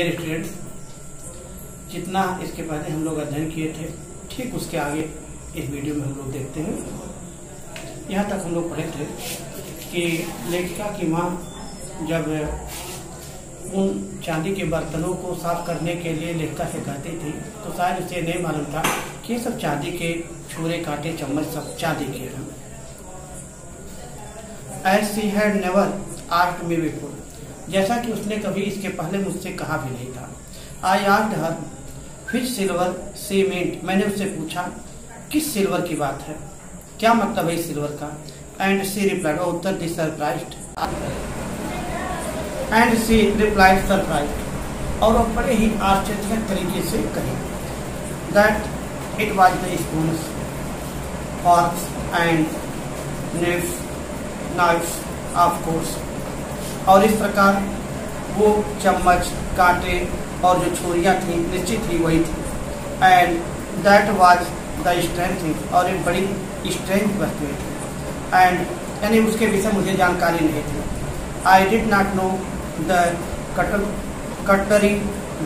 Students, जितना इसके पहले हम लोग अध्ययन किए थे ठीक उसके आगे इस वीडियो में हम लोग देखते हैं। यहाँ तक हम लोग पढ़े थे कि लेखिका की माँ जब उन चांदी के बर्तनों को साफ करने के लिए लेखिका से कहती थी तो शायद उसे नहीं मालूम था कि ये सब चांदी के छुरे कांटे चम्मच सब चांदी के हैं। As she had never asked me before, जैसा कि उसने कभी इसके पहले मुझसे कहा भी नहीं था। I asked her which silver she meant, मैंने उससे पूछा किस सिल्वर की बात है, क्या मतलब है इस सिल्वर का। And she replied, Uttar the surprised, and she replied surprised, और वो बड़े ही आश्चर्यजनक तरीके से कही that it was the spoons, forks and knives of course, और इस प्रकार वो चम्मच कांटे और जो छुरियाँ थी निश्चित ही वही थी। And that was the strength thing, और एक बड़ी स्ट्रेंथ वस्तुएं थी। एंड यानी उसके विषय मुझे जानकारी नहीं थी। I did not know the cutlery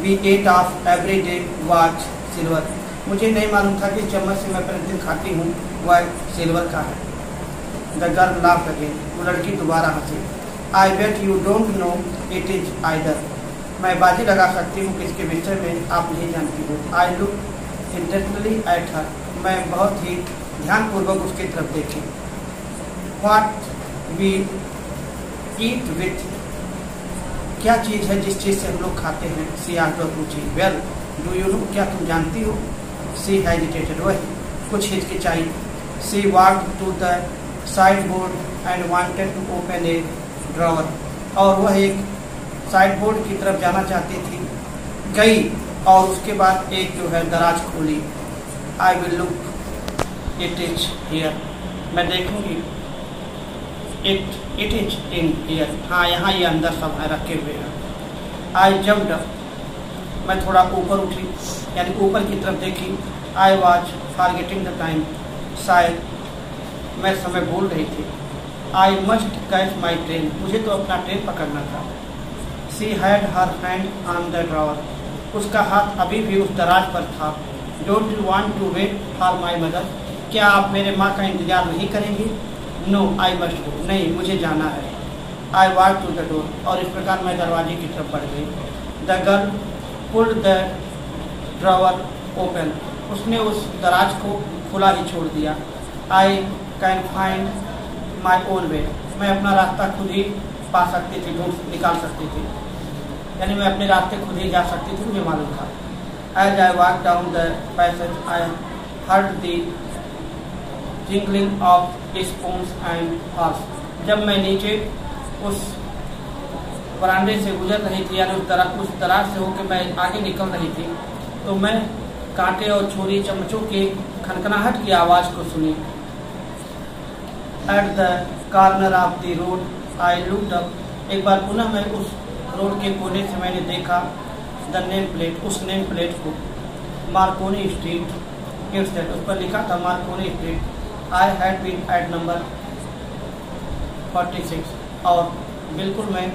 we ate off every day was silver, मुझे नहीं मालूम था कि चम्मच से मैं प्रतिदिन खाती हूँ वह सिल्वर का है। द गर्ल लाफ्ड अगेन, वो लड़की दोबारा हंसी। I bet you don't know it is either, मैं बाजी लगा सकती हूँ कि इसके विषय में आप नहीं जानती हो। I look intentionally at her, मैं बहुत ही ध्यानपूर्वक उसकी तरफ देखी। व्हाट वी ईट विथ, क्या चीज़ है जिस चीज़ से हम लोग खाते हैं। सी आस्क्ड, पूछी। वेल डू यू नो, क्या तुम जानती हो। सी हेजिटेटेड, वही कुछ हिचकिचाई। She walked to the sideboard and wanted to open a drawer, और वह एक साइड बोर्ड की तरफ जाना चाहती थी, गई और उसके बाद एक जो है दराज खोली। I will look it is here, मैं देखूंगी। इट इज इन हियर, हाँ यहाँ ये अंदर सब है रखे हुए हैं। आई जम्प्ड, मैं थोड़ा ऊपर उठी यानी ऊपर की तरफ देखी। I was forgetting the time, शायद मैं समय भूल रही थी। I must catch my train, मुझे तो अपना ट्रेन पकड़ना था। She had her hand on the drawer, उसका हाथ अभी भी उस दराज पर था। Don't you want to wait for my mother, क्या आप मेरे माँ का इंतजार नहीं करेंगी। नो आई मस्ट गो, नहीं मुझे जाना है। I walk to the door, और इस प्रकार मैं दरवाजे की तरफ बढ़ गई। The girl pulled the drawer open, उसने उस दराज को खुला ही छोड़ दिया। I can find my own way, मैं अपना रास्ता खुद ही पा सकती थी, ढूंढ निकाल सकती थी, यानी मैं अपने रास्ते खुद ही जा सकती थी, मुझे मालूम था। As I walk down the passage I heard the jingling of spoons and forks, जब मैं नीचे उस बरामदे से गुजर रही थी यानी उस दराज से होकर मैं आगे निकल रही थी, तो मैं कांटे और छुरी चम्मचों के खनखनाहट की आवाज़ को सुनी। At the corner of the road I looked up, एक बार पुनः मैं उस रोड के कोने से मैंने देखा द नेम प्लेट, उस नेम प्लेट को। मार्कोनी स्ट्रीट, इट्स दैट, उस पर लिखा था Marconi street. I had been at number 46, और बिल्कुल मैं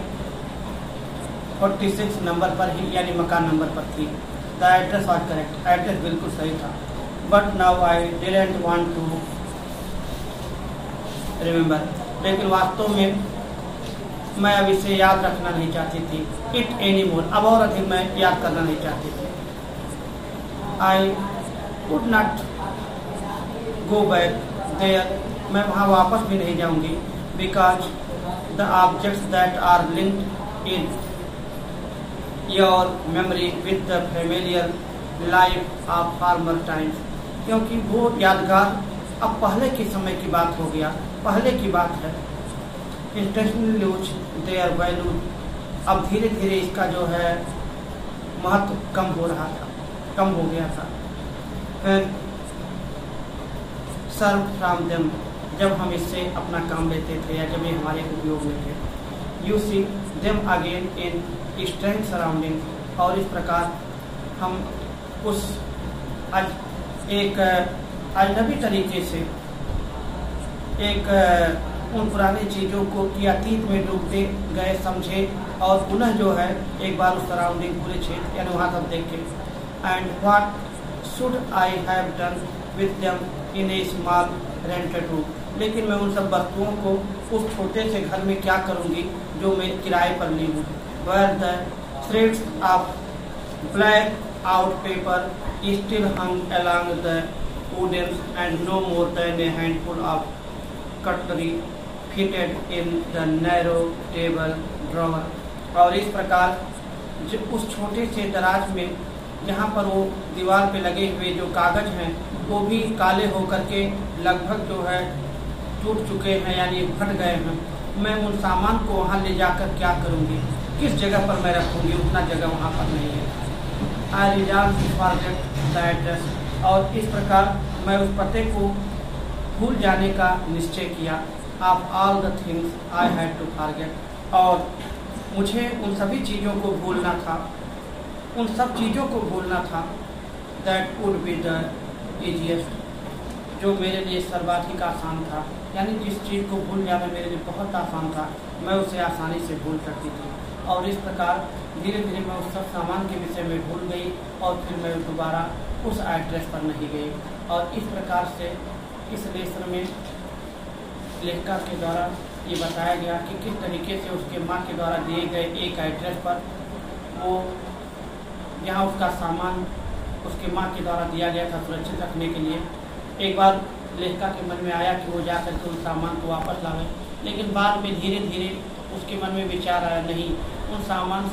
46 नंबर पर ही यानी मकान नंबर पर थी। The address was correct, address बिल्कुल सही था। But now I didn't want to remember, लेकिन वास्तव में मैं अब इसे याद रखना नहीं चाहती थी। इट एनी मोर, अब और अधिक मैं याद करना नहीं चाहती थी। I would not go back there, मैं वहाँ वापस भी नहीं जाऊँगी। Because the objects that are linked in your memory with the familiar life of former times, क्योंकि वो यादगार अब पहले के समय की बात हो गया, पहले की बात है। इंटेंशनली लूज देयर वैल्यू, अब धीरे धीरे इसका जो है महत्व कम हो रहा था, कम हो गया था। फिर सर्व फ्रॉम देम, जब हम इससे अपना काम लेते थे या जब ये हमारे उपयोग में थे। You see them again in strength surrounding, और इस प्रकार हम उस एक अजनबी तरीके से एक उन पुरानी चीज़ों को की अतीत में डूबते गए, समझे और पुनः जो है एक बार उस सराउंडिंग पूरे क्षेत्र यानी वहाँ सब देख के and what should I have done with them in A small rented room, लेकिन मैं उन सब वस्तुओं को उस छोटे से घर में क्या करूँगी जो मैं किराए पर ली हूँ। Where the threads of black out paper still hung along the wooden and no more than a handful of cutlery fitted in the narrow table drawer। और इस प्रकार उस छोटे से दराज में जहाँ पर वो दीवार पे लगे हुए जो कागज हैं वो भी काले होकर के लगभग जो है टूट चुके हैं यानी फट गए हैं। मैं उन सामान को वहाँ ले जाकर क्या करूँगी, किस जगह पर मैं रखूँगी, उतना जगह वहाँ पर नहीं है। I resolve to forget the address, और इस प्रकार मैं उस पते को भूल जाने का निश्चय किया। Of all the things I had to forget, और मुझे उन सभी चीज़ों को भूलना था, उन सब चीज़ों को भूलना था। That would be the easiest, जो मेरे लिए सर्वाधिक आसान था, यानी जिस चीज़ को भूल जाना मेरे लिए बहुत आसान था मैं उसे आसानी से भूल सकती थी। और इस प्रकार धीरे धीरे मैं उस सब सामान के विषय में भूल गई और फिर मैं दोबारा उस एड्रेस पर नहीं गई। और इस प्रकार से इस लेसन में लेखिका के द्वारा ये बताया गया कि किस तरीके से उसके माँ के द्वारा दिए गए एक एड्रेस पर वो जहाँ उसका सामान उसके माँ के द्वारा दिया गया था सुरक्षित रखने के लिए, एक बार लेखिका के मन में आया कि वो जाकर के उस सामान को वापस लावे, लेकिन बाद में धीरे धीरे उसके मन में विचार आया नहीं, उन सामान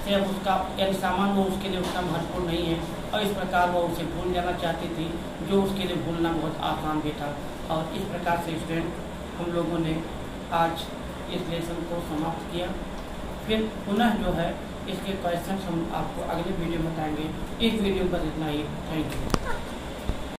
से अब उसका यानी सामान वो उसके लिए उतना महत्वपूर्ण नहीं है, और इस प्रकार वो उसे भूल जाना चाहती थी जो उसके लिए भूलना बहुत आसान भी था। और इस प्रकार से स्टूडेंट हम लोगों ने आज इस लेसन को समाप्त किया। फिर पुनः जो है इसके क्वेश्चन हम आपको अगले वीडियो में बताएंगे। इस वीडियो पर इतना ही, थैंक यू।